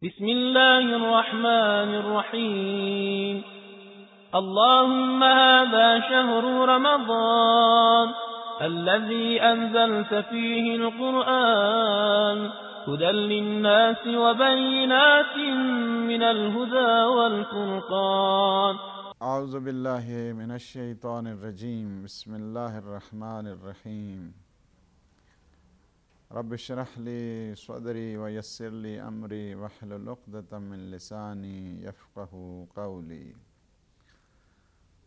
بسم الله الرحمن الرحيم. اللهم هذا شهر رمضان الذي أنزلت فيه القرآن هدى للناس وبينات من الهدى والفرقان. اعوذ باللہ من الشیطان الرجیم. بسم اللہ الرحمن الرحیم. رب اشرح لی صدری ویسر لی امری واحلل عقدۃ من لسانی یفقهوا قولی.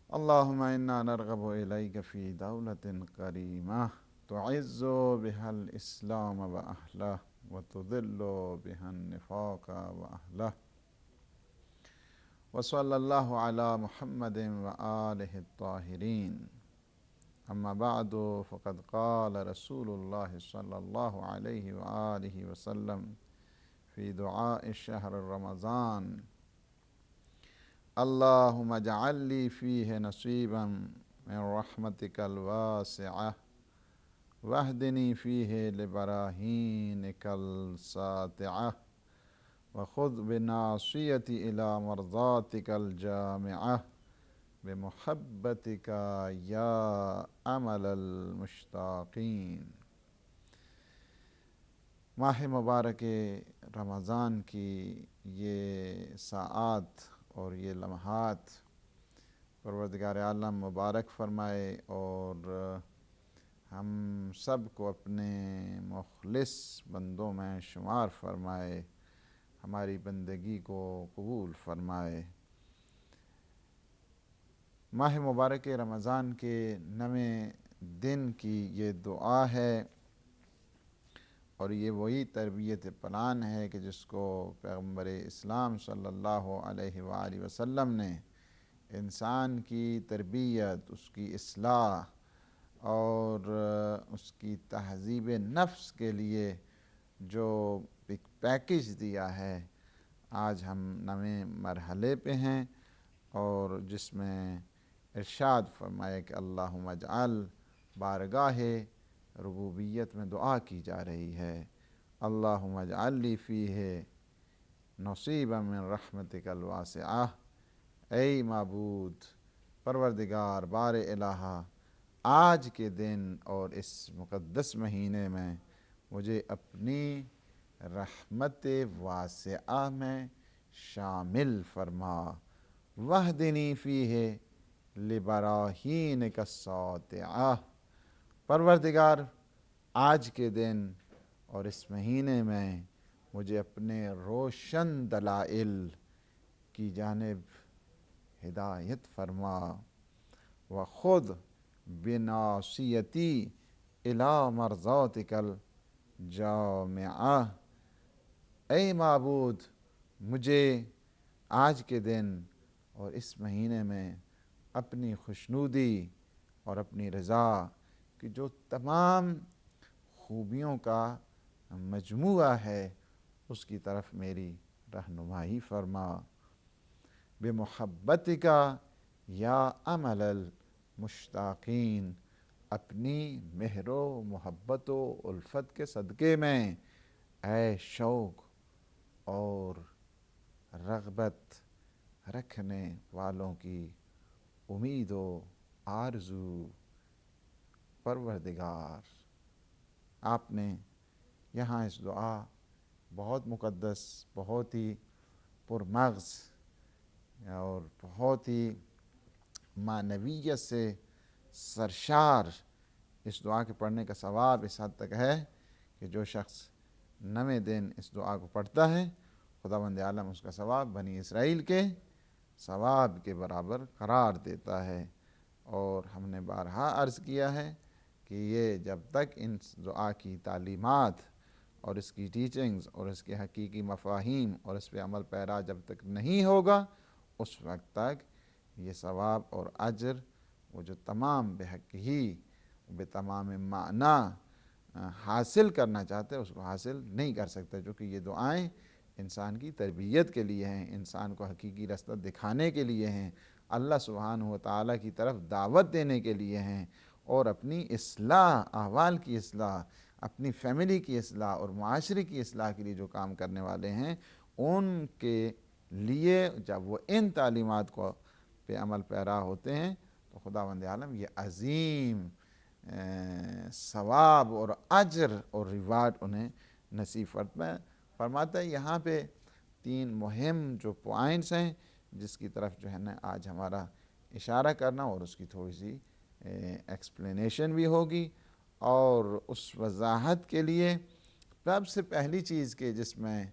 اللہم انا نرغب الیک فی دولۃ کریمہ تعز بها الاسلام واہلہ وتذل بها النفاق واہلہ. وصلی اللہ علی محمد وآلہ الطاہرین. اما بعد فقد قال رسول اللہ صلی اللہ علیہ وآلہ وسلم فی دعاء شہر رمضان: اللہم اجعل لی فیہ نصیبا من رحمتک الواسعہ واہدنی فیہ لبراہینک الساطعہ وخذ بناصیتی الی مرضاتک الجامعہ بمحبتک یا امل المشتاقین. ماہ مبارک رمضان کی یہ ساعات اور یہ لمحات پروردگار عالم مبارک فرمائے اور ہم سب کو اپنے مخلص بندوں میں شمار فرمائے، ہماری بندگی کو قبول فرمائے. ماہ مبارک رمضان کے 9ویں دن کی یہ دعا ہے اور یہ وہی تربیت پلان ہے کہ جس کو پیغمبر اسلام صلی اللہ علیہ وآلہ وسلم نے انسان کی تربیت، اس کی اصلاح اور اس کی تہذیب نفس کے لیے جو ایک پیکج دیا ہے. آج ہم 9ویں مرحلے پہ ہیں اور جس میں ارشاد فرمایا کہ اللہم اجعل، بارگاہ ربوبیت میں دعا کی جا رہی ہے. اللہم اجعل لی فیہ نصیبا من رحمتک الواسعہ. اے معبود، پروردگار بار الہ، آج کے دن اور اس مقدس مہینے میں مجھے اپنی رحمت واسعہ میں شامل فرما. واہدنی فیہ لبراہینک الساطعہ. پروردگار آج کے دن اور اس مہینے میں مجھے اپنے روشن دلائل کی جانب ہدایت فرما. وخذ بناصیتی الی مرضاتک الجامعہ. اے معبود، مجھے آج کے دن اور اس مہینے میں اپنی خوشنودی اور اپنی رضا کی جو تمام خوبیوں کا مجموعہ ہے اس کی طرف میری رہنمائی فرما. بمحبتک یا امل المشتاقین. اپنی مہر و محبت و الفت کے صدقے میں اے شوق اور رغبت رکھنے والوں کی امید و آرزو. پروردگار، آپ نے یہاں اس دعا بہت مقدس، بہت ہی پرمغز اور بہت ہی معنویت سے سرشار اس دعا کے پڑھنے کا ثواب اس حد تک ہے کہ جو شخص 9ویں دن اس دعا کو پڑھتا ہے، خداوند عالم اس کا ثواب بنی اسرائیل کے ثواب کے برابر قرار دیتا ہے. اور ہم نے بارہا عرض کیا ہے کہ یہ جب تک ان دعا کی تعلیمات اور اس کی ٹیچنگز اور اس کے حقیقی مفاہیم اور اس پہ عمل پیرا جب تک نہیں ہوگا، اس وقت تک یہ ثواب اور اجر وہ جو تمام بحق ہی بتمام معنی حاصل کرنا چاہتے ہیں اس کو حاصل نہیں کر سکتے. چونکہ یہ دعائیں انسان کی تربیت کے لیے ہیں، انسان کو حقیقی رستہ دکھانے کے لیے ہیں، اللہ سبحانہ و تعالیٰ کی طرف دعوت دینے کے لیے ہیں، اور اپنی اصلاح، احوال کی اصلاح، اپنی فیملی کی اصلاح اور معاشرے کی اصلاح کے لیے جو کام کرنے والے ہیں ان کے لیے جب وہ ان تعلیمات کو پہ عمل پیرا ہوتے ہیں تو خداوند عالم یہ عظیم ثواب اور اجر اور ریوارڈ انہیں نصیب فرماتا ہے۔ یہاں پہ 3 مہم جو پوائنٹس ہیں جس کی طرف جو ہے نا آج ہمارا اشارہ کرنا، اور اس کی تھوڑی سی ایکسپلینیشن بھی ہوگی، اور اس وضاحت کے لیے سب سے پہلی چیز کہ جس میں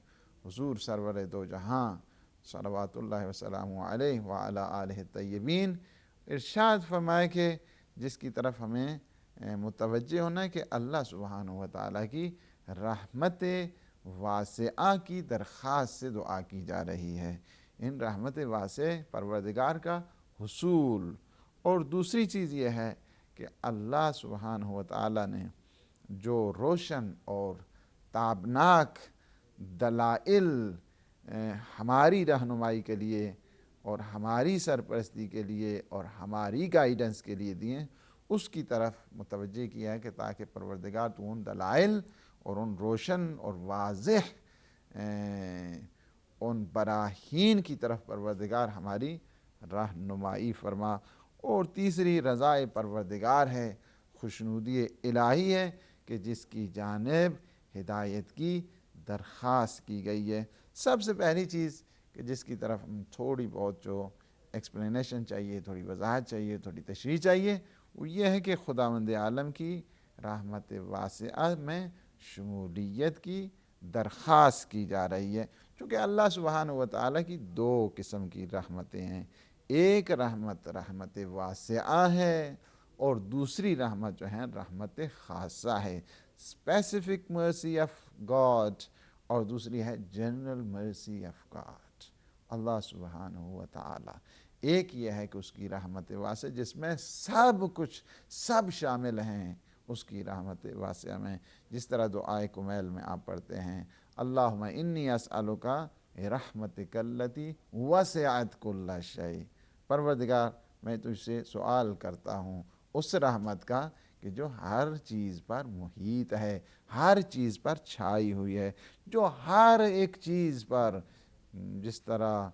حضور سرور دو جہاں صلوات اللہ وسلام علیہ وعلی آلہ الطیبین ارشاد فرمائے کہ جس کی طرف ہمیں متوجہ ہونا ہے کہ اللہ سبحانہ و تعالیٰ کی رحمت واسعہ کی درخواست سے دعا کی جا رہی ہے، ان رحمت واسع پروردگار کا حصول۔ اور دوسری چیز یہ ہے کہ اللہ سبحانہ و تعالیٰ نے جو روشن اور تابناک دلائل ہماری رہنمائی کے لیے اور ہماری سرپرستی کے لیے اور ہماری گائیڈنس کے لیے دیے، اس کی طرف متوجہ کیا ہے کہ تاکہ پروردگار تو ان دلائل اور ان روشن اور واضح ان براہین کی طرف پروردگار ہماری رہنمائی فرما۔ اور تیسری رضائے پروردگار ہے، خوشنودی الہی ہے کہ جس کی جانب ہدایت کی درخواست کی گئی ہے۔ سب سے پہلی چیز کہ جس کی طرف تھوڑی بہت جو ایکسپلینیشن چاہیے، تھوڑی وضاحت چاہیے، تھوڑی تشریح چاہیے، وہ یہ ہے کہ خداوند عالم کی رحمت واسعہ میں شمولیت کی درخواست کی جا رہی ہے، چونکہ اللہ سبحانہ و تعالیٰ کی 2 قسم کی رحمتیں ہیں، ایک رحمت واسعہ ہے اور دوسری رحمت جو ہے رحمت خاصہ ہے، اسپیسیفک مرسی آف گاڈ، اور دوسری ہے جنرل مرسی آف گاڈ، اللہ سبحانہ و تعالیٰ۔ ایک یہ ہے کہ اس کی رحمت واسعہ جس میں سب کچھ سب شامل ہیں، اس کی رحمت واسعہ میں، جس طرح دعائے کمیل میں آپ پڑھتے ہیں اللہم انی اسألک رحمتک التی وسعت کل شیء، پروردگار میں تجھ سے سوال کرتا ہوں اس رحمت کا کہ جو ہر چیز پر محیط ہے، ہر چیز پر چھائی ہوئی ہے، جو ہر ایک چیز پر، جس طرح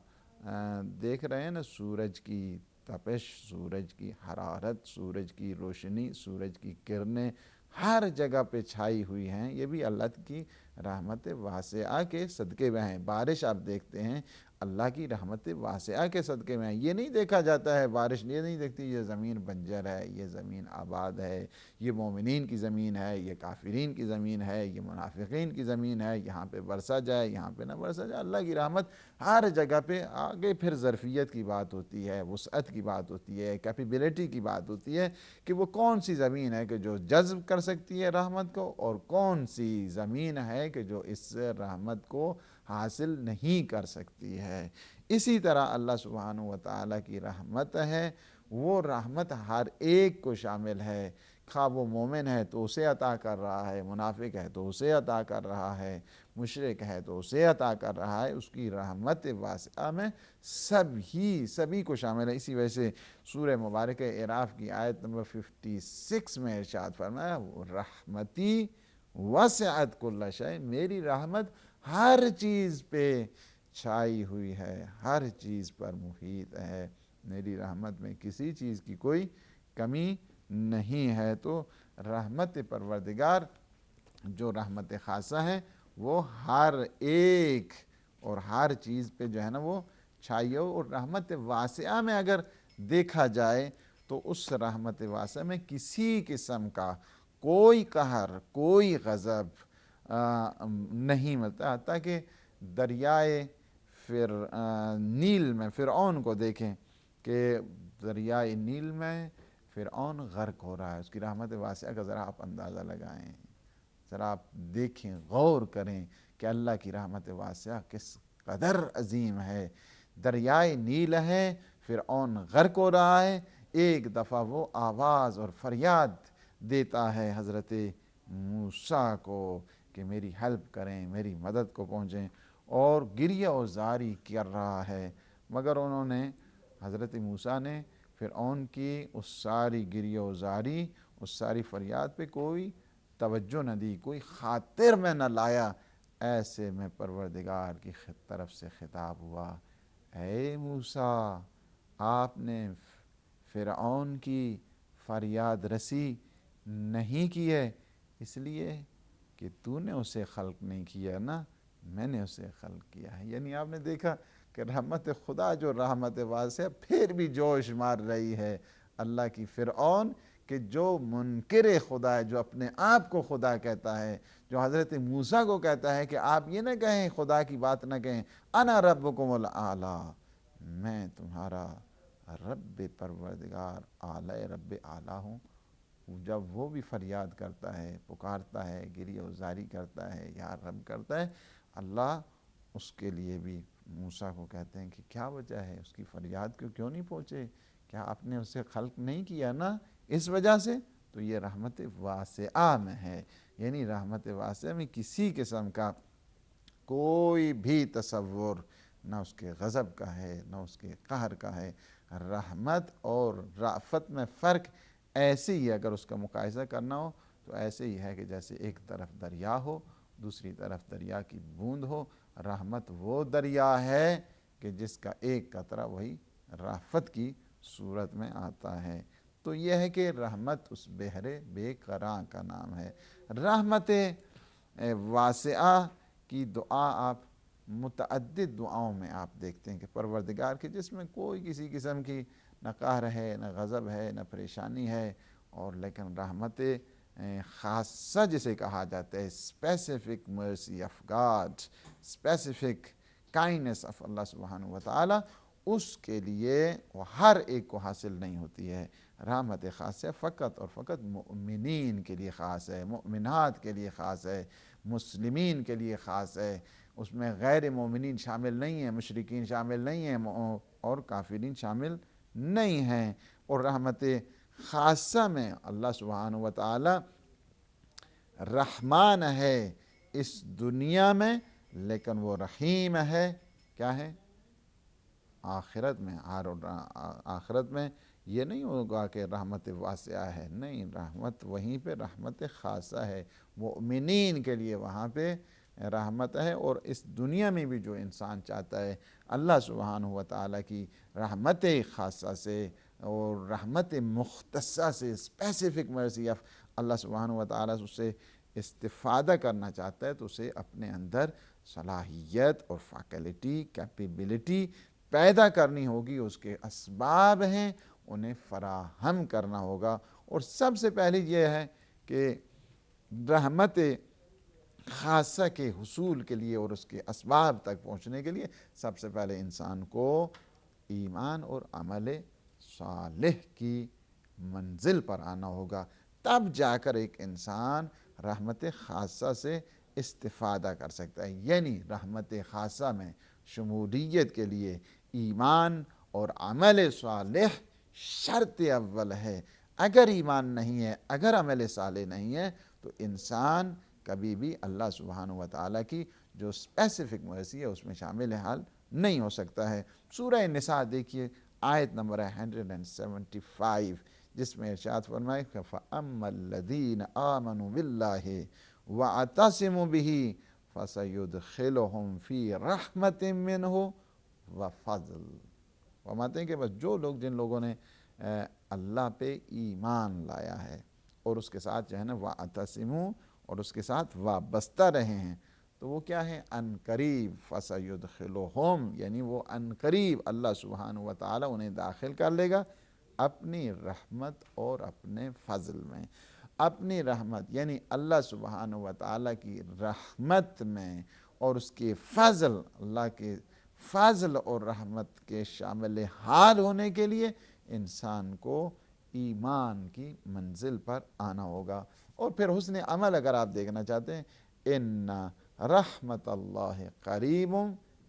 دیکھ رہے ہیں نا سورج کی تپش، سورج کی حرارت، سورج کی روشنی، سورج کی کرنیں ہر جگہ پہ چھائی ہوئی ہیں، یہ بھی اللہ کی رحمت واسعہ کے صدقے میں ہیں۔ بارش آپ دیکھتے ہیں اللہ کی رحمت واسعہ کے صدقے میں ہیں، یہ نہیں دیکھا جاتا ہے، بارش یہ نہیں دیکھتی یہ زمین بنجر ہے، یہ زمین آباد ہے، یہ مومنین کی زمین ہے، یہ کافرین کی زمین ہے، یہ منافقین کی زمین ہے، یہاں پہ برسا جائے یہاں پہ نہ برسا جائے، اللہ کی رحمت ہر جگہ پہ۔ آگے پھر ظرفیت کی بات ہوتی ہے، وسعت کی بات ہوتی ہے، کیپیبلٹی کی بات ہوتی ہے کہ وہ کون سی زمین ہے کہ جو جذب کر سکتی ہے رحمت کو، اور کون سی زمین ہے کہ جو اس رحمت کو حاصل نہیں کر سکتی ہے۔ اسی طرح اللہ سبحانہ و تعالیٰ کی رحمت ہے، وہ رحمت ہر ایک کو شامل ہے، خواہ وہ مومن ہے تو اسے عطا کر رہا ہے، منافق ہے تو اسے عطا کر رہا ہے، مشرک ہے تو اسے عطا کر رہا ہے، اس کی رحمت واسعہ میں سبھی کو شامل ہے۔ اسی وجہ سے سورہ مبارکہ اعراف کی آیت نمبر 56 میں ارشاد فرمایا رحمتی وسعت کل شیء، میری رحمت ہر چیز پہ چھائی ہوئی ہے، ہر چیز پر محیط ہے، میری رحمت میں کسی چیز کی کوئی کمی نہیں ہے۔ تو رحمت پروردگار جو رحمت خاصہ ہے وہ ہر ایک اور ہر چیز پہ جو ہے نا وہ چھائی ہو، اور رحمت واسعہ میں اگر دیکھا جائے تو اس رحمت واسعہ میں کسی قسم کا کوئی قہر، کوئی غضب نہیں ملتا، حتیٰ کہ دریائے نیل میں فرعون کو دیکھیں کہ دریائے نیل میں فرعون غرق ہو رہا ہے، اس کی رحمت واسعہ کا ذرا آپ اندازہ لگائیں، ذرا آپ دیکھیں، غور کریں کہ اللہ کی رحمت واسعہ کس قدر عظیم ہے۔ دریائے نیل ہے، فرعون غرق ہو رہا ہے، ایک دفعہ وہ آواز اور فریاد دیتا ہے حضرت موسیٰ کو کہ میری ہیلپ کریں، میری مدد کو پہنچیں، اور گریہ و زاری کر رہا ہے، مگر انہوں نے حضرت موسیٰ نے فرعون کی اس ساری گریہ و زاری، اس ساری فریاد پہ کوئی توجہ نہ دی، کوئی خاطر میں نہ لایا، ایسے میں پروردگار کی طرف سے خطاب ہوا، اے موسیٰ آپ نے فرعون کی فریاد رسی نہیں کی ہے، اس لیے کہ تو نے اسے خلق نہیں کیا نا، میں نے اسے خلق کیا ہے۔ یعنی آپ نے دیکھا کہ رحمت خدا جو رحمت واسع پھر بھی جوش مار رہی ہے اللہ کی فرعون، کہ جو منکر خدا ہے، جو اپنے آپ کو خدا کہتا ہے، جو حضرت موسیٰ کو کہتا ہے کہ آپ یہ نہ کہیں، خدا کی بات نہ کہیں، انا ربکم الاعلی، میں تمہارا رب پروردگار اعلی رب اعلیٰ ہوں۔ جب وہ بھی فریاد کرتا ہے، پکارتا ہے، گریہ وزاری کرتا ہے، یا رب کرتا ہے، اللہ اس کے لیے بھی موسیٰ کو کہتے ہیں کہ کیا وجہ ہے، اس کی فریاد کو کیوں نہیں پہنچے، کیا آپ نے اسے خلق نہیں کیا نا، اس وجہ سے۔ تو یہ رحمت واسعہ میں ہے، یعنی رحمت واسعہ میں کسی قسم کا کوئی بھی تصور نہ اس کے غضب کا ہے، نہ اس کے قہر کا ہے۔ رحمت اور رأفت میں فرق ایسے ہی، اگر اس کا مقایسہ کرنا ہو تو ایسے ہی ہے کہ جیسے ایک طرف دریا ہو، دوسری طرف دریا کی بوند ہو۔ رحمت وہ دریا ہے کہ جس کا ایک قطرہ وہی رأفت کی صورت میں آتا ہے۔ تو یہ ہے کہ رحمت اس بحر بے قراں کا نام ہے۔ رحمت واسعہ کی دعا آپ متعدد دعاؤں میں آپ دیکھتے ہیں کہ پروردگار کے، جس میں کوئی کسی قسم کی نہ قہر ہے، نہ غضب ہے، نہ پریشانی ہے، اور لیکن رحمت خاصہ جسے کہا جاتا ہے، specific mercy of God, specific kindness of اللہ سبحانہ وتعالی، اس کے لیے وہ ہر ایک کو حاصل نہیں ہوتی ہے۔ رحمت خاص ہے فقط اور فقط مؤمنین کے لیے خاص ہے، مؤمنات کے لیے خاص ہے، مسلمین کے لیے خاص ہے، اس میں غیر مومنین شامل نہیں ہیں، مشرکین شامل نہیں ہیں، اور کافرین شامل نہیں ہیں۔ اور رحمت خاصہ میں اللہ سبحانہ وتعالی رحمان ہے اس دنیا میں، لیکن وہ رحیم ہے، کیا ہے؟ آخرت میں۔ آخرت میں یہ نہیں ہوگا کہ رحمت واسعہ ہے، نہیں، رحمت وہیں پہ رحمت خاصہ ہے، مؤمنین کے لیے وہاں پہ رحمت ہے۔ اور اس دنیا میں بھی جو انسان چاہتا ہے اللہ سبحانہ وتعالی کی رحمت خاصہ سے اور رحمت مختصہ سے، اسپیسیفک مرسی آف اللہ سبحانہ وتعالی اس سے استفادہ کرنا چاہتا ہے، تو اسے اپنے اندر صلاحیت اور فیکلٹی، کیپیبلٹی پیدا کرنی ہوگی، اس کے اسباب ہیں، انہیں فراہم کرنا ہوگا۔ اور سب سے پہلے یہ ہے کہ رحمت خاصہ کے حصول کے لیے اور اس کے اسباب تک پہنچنے کے لیے سب سے پہلے انسان کو ایمان اور عمل صالح کی منزل پر آنا ہوگا، تب جا کر ایک انسان رحمت خاصہ سے استفادہ کر سکتا ہے۔ یعنی رحمت خاصہ میں شمولیت کے لیے ایمان اور عمل صالح شرط اول ہے۔ اگر ایمان نہیں ہے، اگر عمل صالح نہیں ہے، تو انسان کبھی بھی اللہ سبحانہ وتعالی کی جو اسپیسیفک مرضی ہے اس میں شامل حال نہیں ہو سکتا ہے۔ سورہ نساء دیکھیے، آیت نمبر 175، جس میں ارشاد فرمائے کہ فَأَمَّا الَّذِينَ آمَنُوا بِاللَّهِ وَاعْتَصِمُوا بِهِ فَسَيُدْخِلُهُمْ فِي رَحْمَةٍ مِّنْهُ وَفَضْلٍ۔ فرماتے ہیں کہ بس جو لوگ، جن لوگوں نے اللہ پہ ایمان لایا ہے اور اس کے ساتھ جو ہے نا وَاعْتَصِمُوا، اور اس کے ساتھ وابستہ رہے ہیں، تو وہ کیا ہے؟ ان قریب فَسَيُدْخِلُهُمْ، یعنی وہ ان قریب اللہ سبحانہ وتعالی انہیں داخل کر لے گا اپنی رحمت اور اپنے فضل میں۔ اپنی رحمت یعنی اللہ سبحانہ وتعالی کی رحمت میں اور اس کے فضل، اللہ کے فضل اور رحمت کے شامل حال ہونے کے لیے انسان کو ایمان کی منزل پر آنا ہوگا۔ اور پھر حسن عمل اگر آپ دیکھنا چاہتے ہیں، ان رحمت اللہ قریب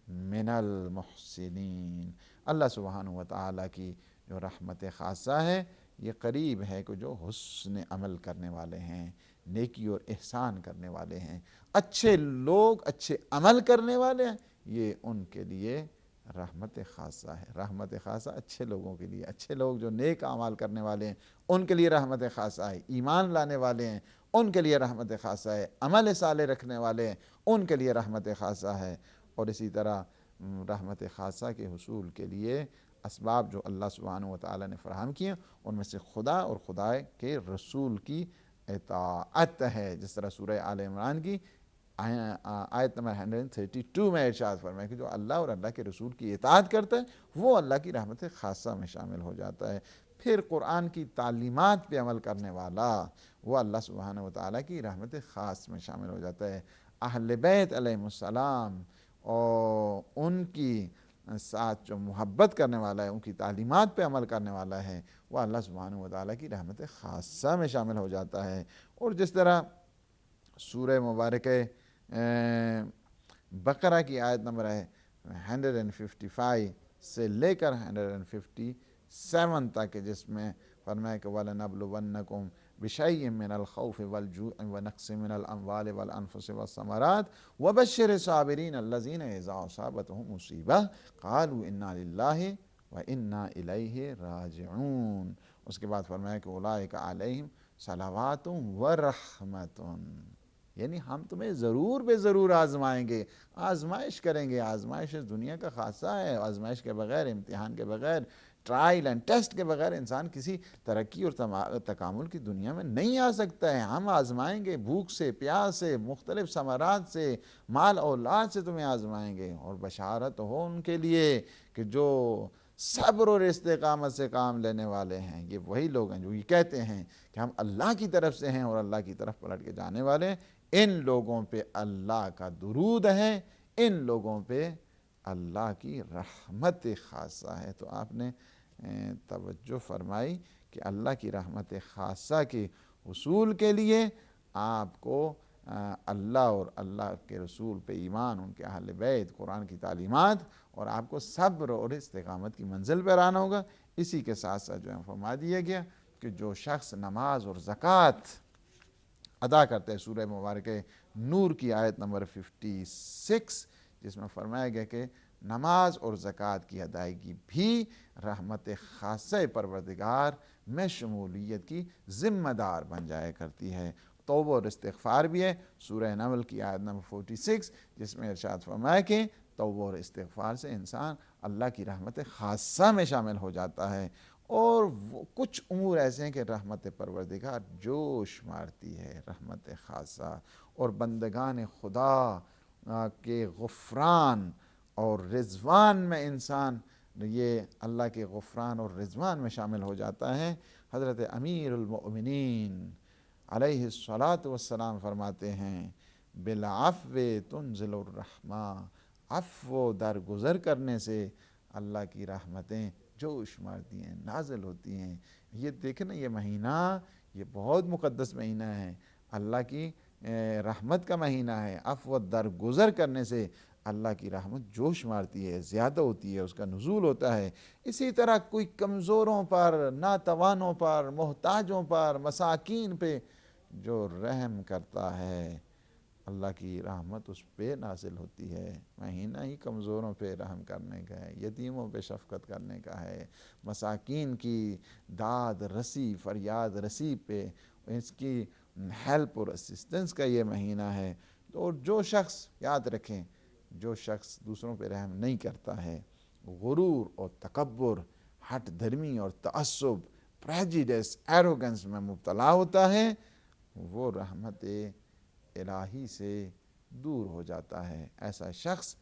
من المحسنین، اللہ سبحانہ وتعالی کی جو رحمت خاصہ ہے یہ قریب ہے کہ جو حسن عمل کرنے والے ہیں، نیکی اور احسان کرنے والے ہیں، اچھے لوگ، اچھے عمل کرنے والے ہیں، یہ ان کے لیے رحمت خاصہ ہے۔ رحمت خاصہ اچھے لوگوں کے لیے، اچھے لوگ جو نیک اعمال کرنے والے ہیں ان کے لیے رحمت خاصہ ہے، ایمان لانے والے ہیں ان کے لیے رحمت خاصہ ہے، عمل صالح رکھنے والے ہیں ان کے لیے رحمت خاصہ ہے۔ اور اسی طرح رحمت خاصہ کے حصول کے لیے اسباب جو اللہ سبحانہ و تعالیٰ نے فراہم کیے ان میں سے خدا اور خدا کے رسول کی اطاعت ہے، جس طرح سورہ آل عمران کی آیت نمبر 132 میں ارشاد فرمایا کہ جو اللہ اور اللہ کے رسول کی اطاعت کرتا ہے وہ اللہ کی رحمت خاصہ میں شامل ہو جاتا ہے۔ پھر قرآن کی تعلیمات پہ عمل کرنے والا وہ اللہ سبحانہ و تعالیٰ کی رحمت خاص میں شامل ہو جاتا ہے۔ اہل بیت علیہ السلام اور ان کی ساتھ جو محبت کرنے والا ہے، ان کی تعلیمات پہ عمل کرنے والا ہے، وہ اللہ سبحانہ و تعالیٰ کی رحمت خاصہ میں شامل ہو جاتا ہے۔ اور جس طرح سورہ مبارکہ بقرہ کی آیت نمبر ہے 155 سے لے کر 157 تک، جس میں فرمایا کہ وَلَنَبْلُوَنَّكُمْ بِشَيْءٍ مِّنَ الْخَوْفِ وَالْجُوعِ وَنَقْصٍ مِّنَ الْأَمْوَالِ وَالْأَنفُسِ وَالثَّمَرَاتِ وَبَشِّرِ الصَّابِرِينَ الَّذِينَ إِذَا أَصَابَتْهُمْ مُصِيبَةٌ قَالُوا إِنَّا لِلَّهِ وَإِنَّا إِلَيْهِ راجعون۔ اس کے بعد فرمایا کہ أُولَٰئِكَ عَلَيْهِمْ صَلَوَاتٌ وَرَحْمَةٌ، یعنی ہم تمہیں ضرور بے ضرور آزمائیں گے، آزمائش کریں گے۔ آزمائش اس دنیا کا خاصہ ہے، آزمائش کے بغیر، امتحان کے بغیر، ٹرائل اینڈ ٹیسٹ کے بغیر انسان کسی ترقی اور تکامل کی دنیا میں نہیں آ سکتا ہے۔ ہم آزمائیں گے، بھوک سے، پیاس سے، مختلف ثمرات سے، مال اولاد سے تمہیں آزمائیں گے۔ اور بشارت ہو ان کے لیے کہ جو صبر اور استقامت سے کام لینے والے ہیں، یہ وہی لوگ ہیں جو یہ کہتے ہیں کہ ہم اللہ کی طرف سے ہیں اور اللہ کی طرف پلٹ کے جانے والے ہیں۔ ان لوگوں پہ اللہ کا درود ہے، ان لوگوں پہ اللہ کی رحمت خاصہ ہے۔ تو آپ نے توجہ فرمائی کہ اللہ کی رحمت خاصہ کے حصول کے لیے آپ کو اللہ اور اللہ کے رسول پہ ایمان، ان کے اہل بیت، قرآن کی تعلیمات، اور آپ کو صبر اور استقامت کی منزل پر آنا ہوگا۔ اسی کے ساتھ ساتھ جو ہے فرما دیا گیا کہ جو شخص نماز اور زکوٰۃ ادا کرتے ہیں، سورہ مبارکہ نور کی آیت نمبر 56، جس میں فرمایا گیا کہ نماز اور زکوٰۃ کی ادائیگی بھی رحمت خاصہ پروردگار میں شمولیت کی ذمہ دار بن جایا کرتی ہے۔ توبہ اور استغفار بھی ہے، سورہ نمل کی آیت نمبر 46، جس میں ارشاد فرمایا کہ توبہ اور استغفار سے انسان اللہ کی رحمت خاصہ میں شامل ہو جاتا ہے۔ اور کچھ امور ایسے ہیں کہ رحمت پروردگار جوش مارتی ہے، رحمت خاصہ، اور بندگان خدا کے غفران اور رضوان میں انسان یہ اللہ کے غفران اور رضوان میں شامل ہو جاتا ہے۔ حضرت امیر المؤمنین علیہ الصلاۃ والسلام فرماتے ہیں بالعفو تنزل الرحمہ، عفو درگزر کرنے سے اللہ کی رحمتیں جوش مارتی ہیں، نازل ہوتی ہیں۔ یہ دیکھیں نا، یہ مہینہ یہ بہت مقدس مہینہ ہے، اللہ کی رحمت کا مہینہ ہے۔ عفو درگزر کرنے سے اللہ کی رحمت جوش مارتی ہے، زیادہ ہوتی ہے، اس کا نزول ہوتا ہے۔ اسی طرح کوئی کمزوروں پر، ناتوانوں پر، محتاجوں پر، مساکین پہ جو رحم کرتا ہے، اللہ کی رحمت اس پہ نازل ہوتی ہے۔ مہینہ ہی کمزوروں پہ رحم کرنے کا ہے، یتیموں پہ شفقت کرنے کا ہے، مساکین کی داد رسی، فریاد رسی پہ اس کی ہیلپ اور اسسٹنس کا یہ مہینہ ہے۔ اور جو شخص، یاد رکھیں، جو شخص دوسروں پہ رحم نہیں کرتا ہے، غرور اور تکبر، ہٹ دھرمی اور تعصب، پریجیڈس، ایروگنس میں مبتلا ہوتا ہے، وہ رحمت الہی سے دور ہو جاتا ہے۔ ایسا شخص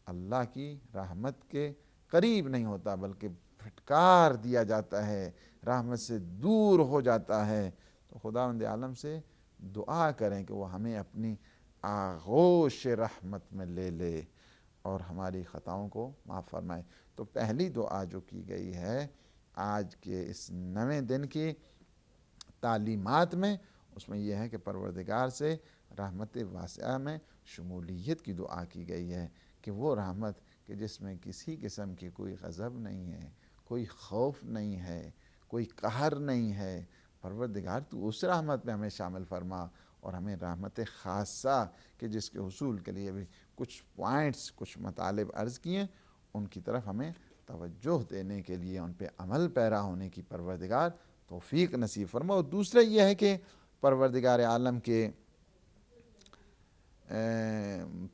اللہ کی رحمت کے قریب نہیں ہوتا، بلکہ پھٹکار دیا جاتا ہے، رحمت سے دور ہو جاتا ہے۔ تو خداوند عالم سے دعا کریں کہ وہ ہمیں اپنی آغوش رحمت میں لے لے اور ہماری خطاؤں کو معاف فرمائے۔ تو پہلی دعا جو کی گئی ہے آج کے اس نویں دن کی تعلیمات میں، اس میں یہ ہے کہ پروردگار سے رحمت واسعہ میں شمولیت کی دعا کی گئی ہے، کہ وہ رحمت کہ جس میں کسی قسم کی کوئی غضب نہیں ہے، کوئی خوف نہیں ہے، کوئی قہر نہیں ہے۔ پروردگار تو اس رحمت میں ہمیں شامل فرما، اور ہمیں رحمت خاصہ کہ جس کے حصول کے لیے بھی کچھ پوائنٹس، کچھ مطالب عرض کیے، ان کی طرف ہمیں توجہ دینے کے لیے، ان پہ عمل پیرا ہونے کی پروردگار توفیق نصیب فرما۔ اور دوسرا یہ ہے کہ پروردگار عالم کے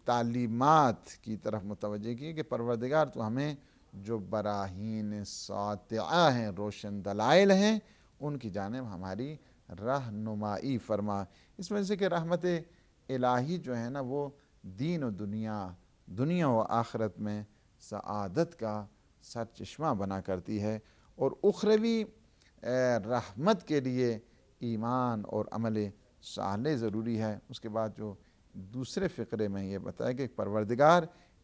تعلیمات کی طرف متوجہ کی کہ پروردگار تو ہمیں جو براہین ساطعہ ہیں، روشن دلائل ہیں، ان کی جانب ہماری رہنمائی فرما۔ اس وجہ سے کہ رحمت الہی جو ہے نا وہ دین و دنیا و آخرت میں سعادت کا سرچشمہ بنا کرتی ہے، اور اخروی رحمت کے لیے ایمان اور عمل صالح ضروری ہے۔ اس کے بعد جو دوسرے فقرے میں یہ بتایا کہ پروردگار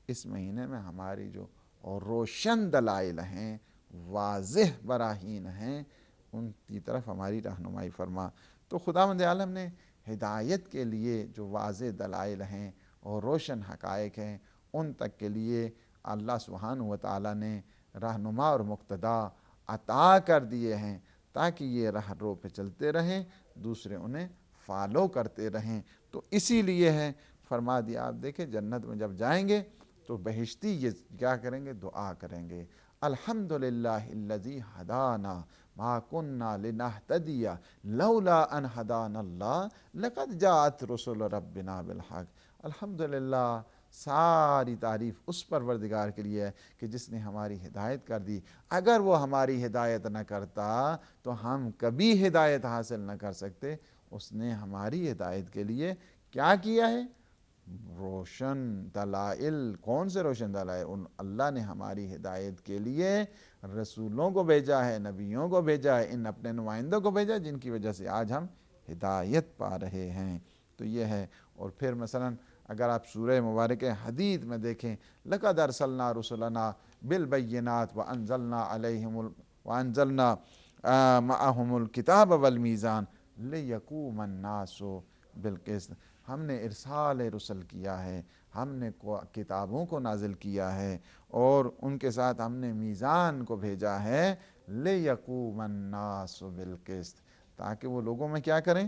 اس مہینے میں ہماری جو روشن دلائل ہیں، واضح براہین ہیں، ان کی طرف ہماری رہنمائی فرما۔ تو خداوند عالم نے ہدایت کے لیے جو واضح دلائل ہیں اور روشن حقائق ہیں، ان تک کے لیے اللہ سبحانہ و تعالیٰ نے رہنما اور مقتدا عطا کر دیے ہیں، تاکہ یہ راہ رو پہ چلتے رہیں، دوسرے انہیں فالو کرتے رہیں۔ تو اسی لیے ہے فرما دیا، آپ دیکھیں جنت میں جب جائیں گے تو بہشتی یہ کیا کریں گے؟ دعا کریں گے، الحمدللہ الذی ہدانا ما کننا لنہتدی لولا ان ہدانا اللہ لقد جاءت رسل ربنا بالحق۔ الحمدللہ، ساری تعریف اس پروردگار کے لیے ہے کہ جس نے ہماری ہدایت کر دی۔ اگر وہ ہماری ہدایت نہ کرتا تو ہم کبھی ہدایت حاصل نہ کر سکتے۔ اس نے ہماری ہدایت کے لیے کیا کیا ہے؟ روشن دلائل۔ کون سے روشن دلائل؟ اللہ نے ہماری ہدایت کے لیے رسولوں کو بھیجا ہے، نبیوں کو بھیجا ہے، ان اپنے نمائندوں کو بھیجا جن کی وجہ سے آج ہم ہدایت پا رہے ہیں۔ تو یہ ہے۔ اور پھر مثلا اگر آپ سورہ مبارکہ حدید میں دیکھیں، لَقَدْ أَرْسَلْنَا رُسُلَنَا بِالْبَيِّنَاتِ وَأَنزَلْنَا مَعَهُمُ الْكِتَابَ وَالْمِيزَانَ لِيَقُومَ النَّاسُ بِالْقِسْطِ۔ ہم نے ارسال رسل کیا ہے، ہم نے کتابوں کو نازل کیا ہے، اور ان کے ساتھ ہم نے میزان کو بھیجا ہے، لِيَقُومَ النَّاسُ بِالْقِسْطِ، تاکہ وہ لوگوں میں کیا کریں؟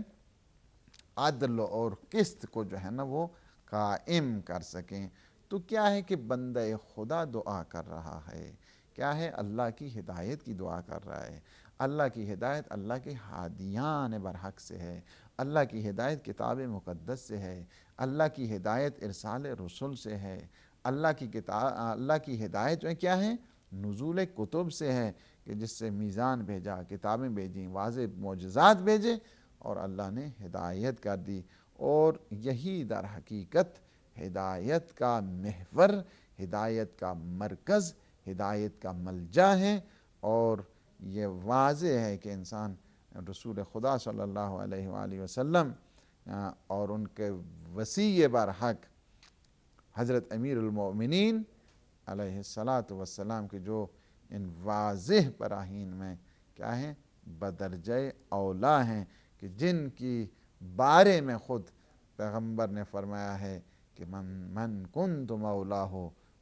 عدل اور قسط کو جو ہے نا وہ قائم کر سکیں۔ تو کیا ہے کہ بندہ خدا دعا کر رہا ہے، کیا ہے؟ اللہ کی ہدایت کی دعا کر رہا ہے۔ اللہ کی ہدایت اللہ کے ہادیان برحق سے ہے، اللہ کی ہدایت کتاب مقدس سے ہے، اللہ کی ہدایت ارسال رسل سے ہے، اللہ کی ہدایت جو ہے کیا ہے؟ نزول کتب سے ہے، کہ جس سے میزان بھیجا، کتابیں بھیجیں، واضح معجزات بھیجے، اور اللہ نے ہدایت کر دی۔ اور یہی در حقیقت ہدایت کا محور، ہدایت کا مرکز، ہدایت کا ملجا ہے۔ اور یہ واضح ہے کہ انسان رسول خدا صلی اللہ علیہ وآلہ وسلم اور ان کے وصی برحق حضرت امیر المؤمنین علیہ السلام کے جو ان واضح براہین میں کیا ہیں؟ بدرجہ اولا ہیں، کہ جن کی بارے میں خود پیغمبر نے فرمایا ہے کہ من کنت مولا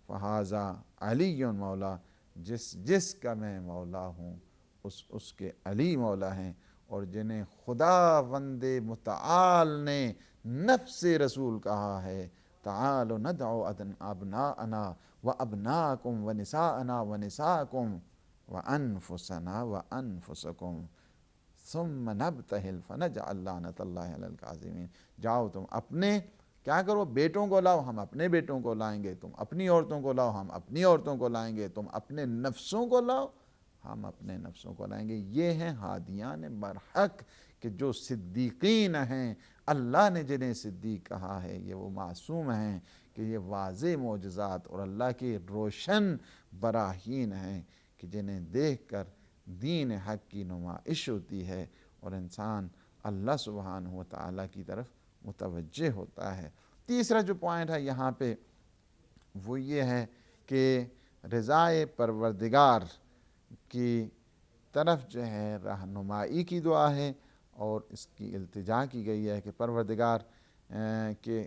فہذا علی مولا، جس کا میں مولا ہوں اس کے علی مولا ہیں۔ اور جنہیں خداوند متعال نے نفس رسول کہا ہے، تعالوا ندعو ابناءنا وابناءکم ونساءنا ونساءکم وانفسنا وانفسکم ثم نبتہل فنجعل لعنۃ اللہ علی الکاذبین۔ جاؤ تم اپنے کیا کرو؟ بیٹوں کو لاؤ، ہم اپنے بیٹوں کو لائیں گے، تم اپنی عورتوں کو لاؤ، ہم اپنی عورتوں کو لائیں گے، تم اپنے نفسوں کو لاؤ، ہم اپنے نفسوں کو لائیں گے۔ یہ ہیں ہادیان برحق، کہ جو صدیقین ہیں، اللہ نے جنہیں صدیق کہا ہے، یہ وہ معصوم ہیں کہ یہ واضح معجزات اور اللہ کے روشن براہین ہیں، کہ جنہیں دیکھ کر دین حق کی نمائش ہوتی ہے، اور انسان اللہ سبحانہ و تعالیٰ کی طرف متوجہ ہوتا ہے۔ تیسرا جو پوائنٹ ہے یہاں پہ وہ یہ ہے کہ رضائے پروردگار کی طرف جو ہے رہنمائی کی دعا ہے، اور اس کی التجا کی گئی ہے کہ پروردگار کہ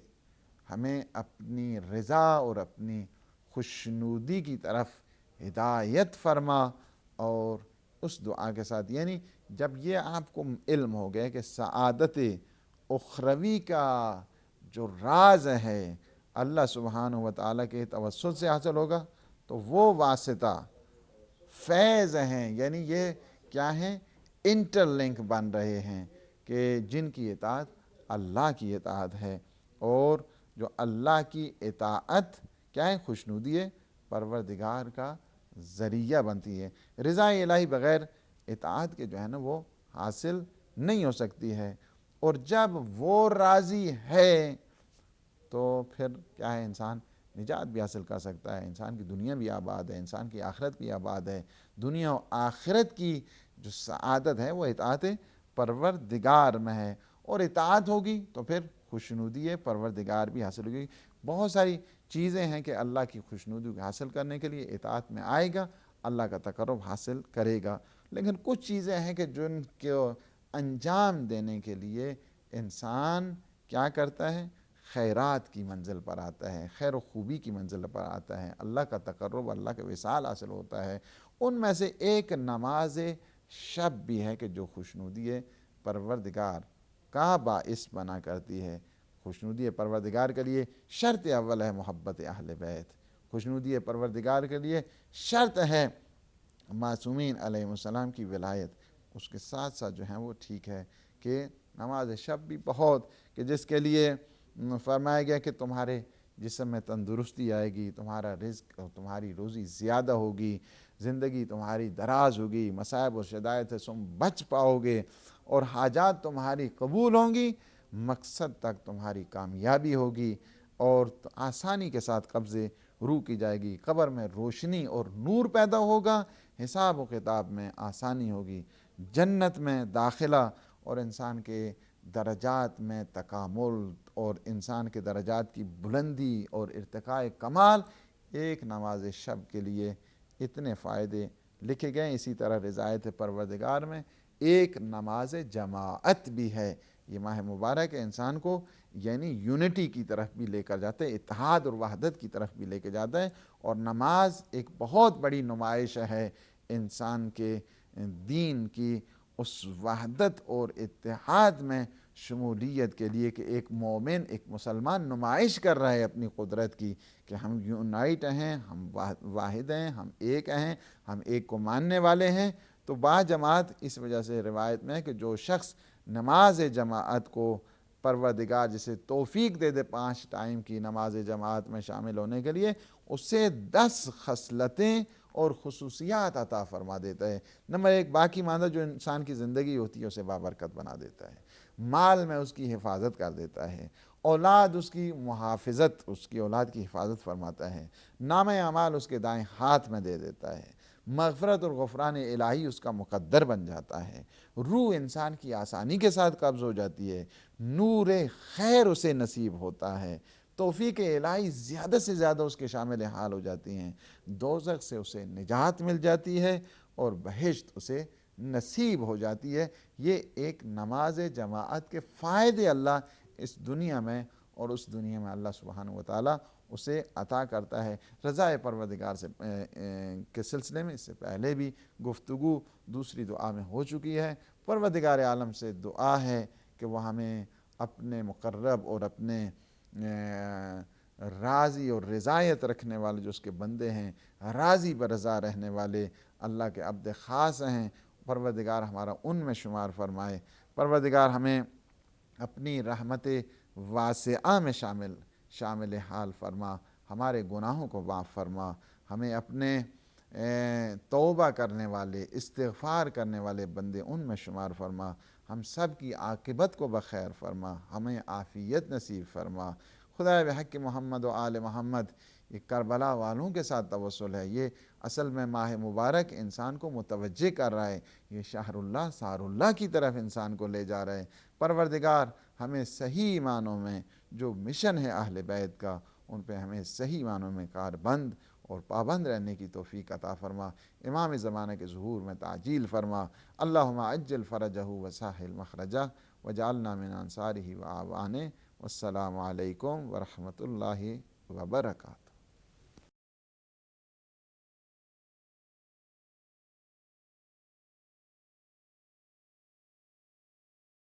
ہمیں اپنی رضا اور اپنی خوشنودی کی طرف ہدایت فرما۔ اور اس دعا کے ساتھ یعنی جب یہ آپ کو علم ہو گیا کہ سعادت اخروی کا جو راز ہے اللہ سبحانہ و تعالیٰ کے توسط سے حاصل ہوگا، تو وہ واسطہ فیض ہیں، یعنی یہ کیا ہیں؟ انٹر لنک بن رہے ہیں، کہ جن کی اطاعت اللہ کی اطاعت ہے، اور جو اللہ کی اطاعت کیا ہے؟ خوشنودی پروردگار کا ذریعہ بنتی ہے۔ رضا الہی بغیر اطاعت کے جو ہے نا وہ حاصل نہیں ہو سکتی ہے، اور جب وہ راضی ہے تو پھر کیا ہے؟ انسان نجات بھی حاصل کر سکتا ہے، انسان کی دنیا بھی آباد ہے، انسان کی آخرت بھی آباد ہے۔ دنیا و آخرت کی جو سعادت ہے وہ اطاعت پروردگار میں ہے، اور اطاعت ہوگی تو پھر خوشنودی پروردگار بھی حاصل ہوگی۔ بہت ساری چیزیں ہیں کہ اللہ کی خوشنودی کو حاصل کرنے کے لیے اطاعت میں آئے گا، اللہ کا تقرب حاصل کرے گا، لیکن کچھ چیزیں ہیں کہ جن کو انجام دینے کے لیے انسان کیا کرتا ہے؟ خیرات کی منزل پر آتا ہے، خیر و خوبی کی منزل پر آتا ہے، اللہ کا تقرب، اللہ کا وصال حاصل ہوتا ہے۔ ان میں سے ایک نماز شب بھی ہے کہ جو خوشنودی پروردگار کا باعث بنا کرتی ہے۔ خوشنودی پروردگار کے لیے شرط اول ہے محبت اہل بیت، خوشنودی پروردگار کے لیے شرط ہے معصومین علیہ السلام کی ولایت۔ اس کے ساتھ ساتھ جو ہیں وہ ٹھیک ہے کہ نماز شب بھی بہت، کہ جس کے لیے فرمایا گیا کہ تمہارے جسم میں تندرستی آئے گی، تمہارا رزق اور تمہاری روزی زیادہ ہوگی، زندگی تمہاری دراز ہوگی، مصائب و شدائد سے تم بچ پاؤ گے، اور حاجات تمہاری قبول ہوں گی، مقصد تک تمہاری کامیابی ہوگی، اور آسانی کے ساتھ قبضے روح کی جائے گی، قبر میں روشنی اور نور پیدا ہوگا، حساب و کتاب میں آسانی ہوگی، جنت میں داخلہ اور انسان کے درجات میں تکامل اور انسان کے درجات کی بلندی اور ارتقاء کمال۔ ایک نماز شب کے لیے اتنے فائدے لکھے گئے۔ اسی طرح رضایت پروردگار میں ایک نماز جماعت بھی ہے۔ یہ ماہ مبارک انسان کو یعنی یونٹی کی طرف بھی لے کر جاتا ہے، اتحاد اور وحدت کی طرف بھی لے کے جاتا ہے، اور نماز ایک بہت بڑی نمائش ہے انسان کے دین کی اس وحدت اور اتحاد میں شمولیت کے لیے، کہ ایک مومن، ایک مسلمان نمائش کر رہا ہے اپنی قدرت کی کہ ہم یونائٹ ہیں، ہم واحد ہیں، ہم ایک ہیں، ہم ایک کو ماننے والے ہیں۔ تو با جماعت اس وجہ سے روایت میں ہے کہ جو شخص نماز جماعت کو پروردگار جسے توفیق دے دے 5 ٹائم کی نماز جماعت میں شامل ہونے کے لیے، اس سے 10 خصلتیں اور خصوصیات عطا فرما دیتا ہے۔ نمبر 1، باقی ماندہ جو انسان کی زندگی ہوتی ہے اسے بابرکت بنا دیتا ہے، مال میں اس کی حفاظت کر دیتا ہے، اولاد اس کی محافظت، اس کی اولاد کی حفاظت فرماتا ہے، نام اعمال اس کے دائیں ہاتھ میں دے دیتا ہے، مغفرت اور غفران الہی اس کا مقدر بن جاتا ہے، روح انسان کی آسانی کے ساتھ قبض ہو جاتی ہے، نور خیر اسے نصیب ہوتا ہے، توفیق الہی زیادہ سے زیادہ اس کے شامل حال ہو جاتی ہیں، دوزخ سے اسے نجات مل جاتی ہے، اور بہشت اسے نصیب ہو جاتی ہے۔ یہ ایک نماز جماعت کے فائدے اللہ اس دنیا میں اور اس دنیا میں اللہ سبحانہ وتعالی اسے عطا کرتا ہے۔ رضا پروردگار سے کے سلسلے میں اس سے پہلے بھی گفتگو دوسری دعا میں ہو چکی ہے۔ پروردگار عالم سے دعا ہے کہ وہ ہمیں اپنے مقرب اور اپنے راضی اور رضایت رکھنے والے جو اس کے بندے ہیں، راضی برضا رہنے والے اللہ کے عبد خاص ہیں، پروردگار ہمارا ان میں شمار فرمائے۔ پروردگار ہمیں اپنی رحمت واسعہ میں شامل حال فرما، ہمارے گناہوں کو معاف فرما، ہمیں اپنے توبہ کرنے والے، استغفار کرنے والے بندے ان میں شمار فرما، ہم سب کی عاقبت کو بخیر فرما، ہمیں عافیت نصیب فرما۔ خدا بحق محمد و آل محمد، یہ کربلا والوں کے ساتھ توسل ہے، یہ اصل میں ماہ مبارک انسان کو متوجہ کر رہا ہے، یہ شہر اللہ سار اللہ کی طرف انسان کو لے جا رہا ہے۔ پروردگار ہمیں صحیح معنوں میں جو مشن ہے اہل بیت کا، ان پہ ہمیں صحیح معنوں میں کاربند اور پابند رہنے کی توفیق عطا فرما، امام زمانہ کے ظہور میں تعجیل فرما۔ اللہم عجل فرجہ وسہل مخرجہ وجعلنا من انصارہ وعوانہ۔ والسلام علیکم ورحمۃ اللہ وبرکاتہ۔